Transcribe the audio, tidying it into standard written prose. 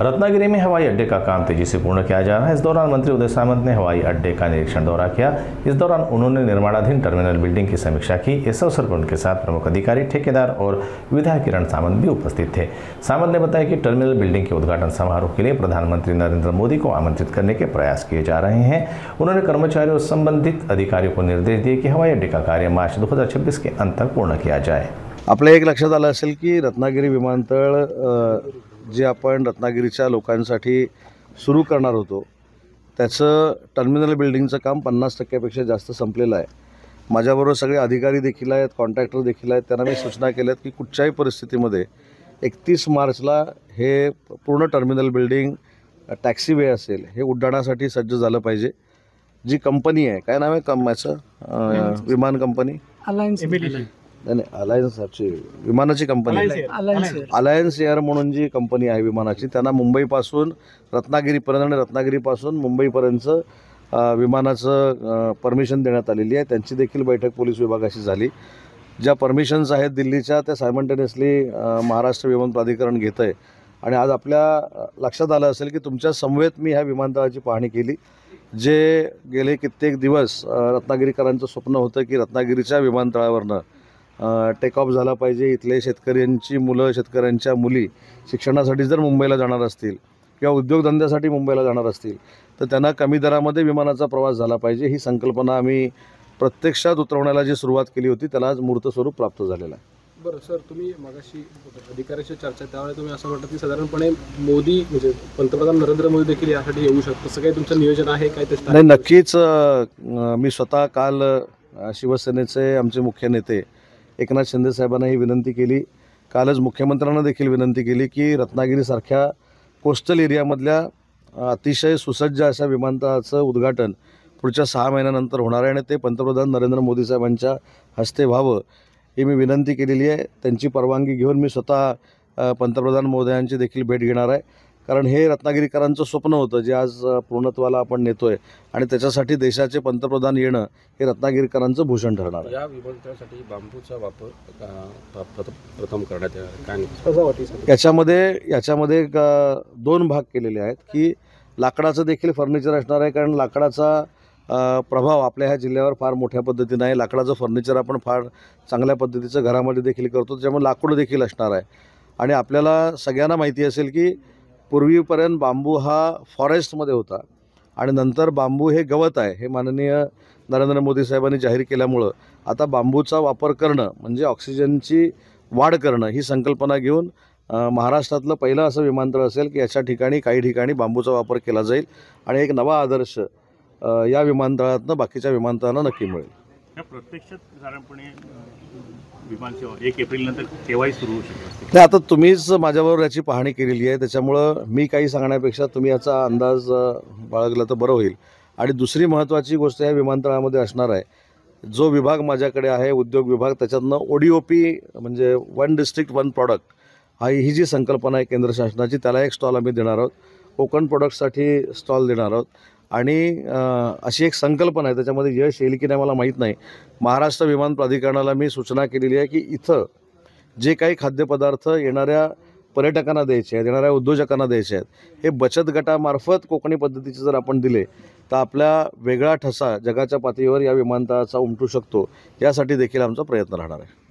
रत्नागिरी में हवाई अड्डे का काम तेजी से पूर्ण किया जा रहा है। इस दौरान मंत्री उदय सामंत ने हवाई अड्डे का निरीक्षण दौरा किया। इस दौरान उन्होंने निर्माणाधीन टर्मिनल बिल्डिंग की समीक्षा की। इस अवसर पर उनके साथ प्रमुख अधिकारी, ठेकेदार और विधायक किरण सामंत भी उपस्थित थे। सामंत ने बताया कि टर्मिनल बिल्डिंग के उद्घाटन समारोह के लिए प्रधानमंत्री नरेंद्र मोदी को आमंत्रित करने के प्रयास किए जा रहे हैं। उन्होंने कर्मचारियों और संबंधित अधिकारियों को निर्देश दिए कि हवाई अड्डे का कार्य मार्च 2026 के अंत तक पूर्ण किया जाए। आपल्या एक लक्षात आलं असेल की रत्नागिरी विमानतळ जे आपण रत्नागिरीच्या लोकांसाठी सुरू करणार होतो त्याचं टर्मिनल बिल्डिंगचं काम 50% जास्त संपलेलं आहे। माझ्याबरोबर सगळे अधिकारी देखील आहेत, कॉन्ट्रॅक्टर देखील आहेत। त्यांना मी सूचना केल्यात की कुठच्याही परिस्थितीमध्ये 31 मार्चला हे पूर्ण टर्मिनल बिल्डिंग टॅक्सीवे असेल हे उड्डाणासाठी सज्ज झालं पाहिजे। जी कंपनी आहे, काय नाव आहे कंपनीचं, विमान कंपनी अलायन्सची विमानाची कंपनी अलायन्स एअर म्हणून जी कंपनी आहे विमानाची, त्यांना मुंबईपासून रत्नागिरीपर्यंत आणि रत्नागिरीपासून मुंबईपर्यंत विमानाचं परमिशन देण्यात आलेली आहे। त्यांची देखील बैठक पोलीस विभागाशी झाली। ज्या परमिशन्स आहेत दिल्लीच्या त्या सायमल्टेनियसली महाराष्ट्र विमान प्राधिकरण घेत आहे। आणि आज आपल्या लक्षात आलं असेल की तुमच्या समवेत मी ह्या विमानतळाची पाहणी केली। जे गेले कित्येक दिवस रत्नागिरीकरांचं स्वप्न होतं की रत्नागिरीच्या विमानतळावरनं टेक ऑफ झाला पाहिजे। इथले शेतकऱ्यांची मुलं, शेतकऱ्यांच्या मुली शिक्षणासाठी जर मुंबईला जाणार असतील किंवा उद्योगधंद्यासाठी मुंबईला जाणार असतील तर त्यांना कमी दरामध्ये विमानाचा प्रवास झाला पाहिजे। ही संकल्पना आम्ही प्रत्यक्षात उतरवण्याला जी सुरुवात केली होती त्याला आज मूर्त स्वरूप प्राप्त झालेलं आहे। बरं सर, तुम्ही मगाशी अधिकाऱ्याची चर्चा त्यावेळेला तुम्ही असं म्हटलं की साधारणपणे मोदी म्हणजे पंतप्रधान नरेंद्र मोदी देखील यासाठी येऊ शकतात, असं काही तुमचं नियोजन आहे काय? नाही, नक्कीच। मी स्वतः काल शिवसेनेचे आमचे मुख्य नेते एकनाथ शिंदे साहेबांना ही विनंती केली। कालच मुख्यमंत्र्यांना देखील विनंती केली की रत्नागिरीसारख्या कोस्टल एरियामधल्या अतिशय सुसज्ज अशा विमानतळाचं उद्घाटन पुढच्या 6 महिन्यानंतर होणार आहे आणि ते पंतप्रधान नरेंद्र मोदी साहेबांच्या हस्ते व्हावं ही मी विनंती केलेली आहे। त्यांची परवानगी घेऊन मी स्वतः पंतप्रधान महोदयांची देखील भेट घेणार आहे। कारण हे रत्नागिरीकरांचं स्वप्न होतं जे आज पूर्णत्वाला आपण नेतोय आणि त्याच्यासाठी देशाचे पंतप्रधान येणं हे रत्नागिरीकरांचं भूषण ठरणार आहे। या विमानतळासाठी बांबूचा वापर प्रथम करण्यात याच्यामध्ये 2 भाग केलेले आहेत की लाकडाचं देखील फर्निचर असणार आहे। कारण लाकडाचा प्रभाव आपल्या ह्या जिल्ह्यावर फार मोठ्या पद्धतीने आहे। लाकडाचं फर्निचर आपण फार चांगल्या पद्धतीचं घरामध्ये देखील करतो, त्याच्यामुळे लाकूड देखील असणार आहे। आणि आपल्याला सगळ्यांना माहिती असेल की पूर्वीपर्यंत बांबू हा फॉरेस्टमध्ये होता आणि नंतर बांबू हे गवत आहे हे माननीय नरेंद्र मोदी साहेबांनी जाहीर केल्यामुळं आता बांबूचा वापर करणं म्हणजे ऑक्सिजनची वाढ करणं ही संकल्पना घेऊन महाराष्ट्रातलं पहिलं असं विमानतळ असेल की याच्या ठिकाणी काही ठिकाणी बांबूचा वापर केला जाईल आणि एक नवा आदर्श या विमानतळातनं बाकीच्या विमानतळांना नक्की मिळेल। प्रत्यक्षात साधारणपणे विमानसेवा 1 एप्रिलनंतर केव्हाही सुरू होऊ शकते? नाही, आता तुम्हीच माझ्याबरोबर याची पाहणी केलेली आहे, त्याच्यामुळं मी काही सांगण्यापेक्षा तुम्ही याचा अंदाज बाळगला तर बरं होईल। आणि दुसरी महत्त्वाची गोष्ट या विमानतळामध्ये असणार आहे, जो विभाग माझ्याकडे आहे उद्योग विभाग, त्याच्यातनं ODOP म्हणजे 1 डिस्ट्रिक्ट 1 प्रॉडक्ट ही जी संकल्पना आहे केंद्र शासनाची, त्याला एक स्टॉल आम्ही देणार आहोत। कोकण प्रोडक्टसाठी स्टॉल देणार आहोत आणि अशी एक संकल्पना आहे, त्याच्यामध्ये यश येईल की नाही मला माहीत नाही। महाराष्ट्र विमान प्राधिकरणाला मी सूचना केलेली आहे की इथं जे काही खाद्यपदार्थ येणाऱ्या पर्यटकांना द्यायचे आहेत, येणाऱ्या उद्योजकांना द्यायचे आहेत, हे बचत गटामार्फत कोकणी पद्धतीचे जर आपण दिले तर आपला वेगळा ठसा जगाच्या पातळीवर या विमानतळाचा उमटू शकतो। यासाठी देखील आमचा प्रयत्न राहणार आहे।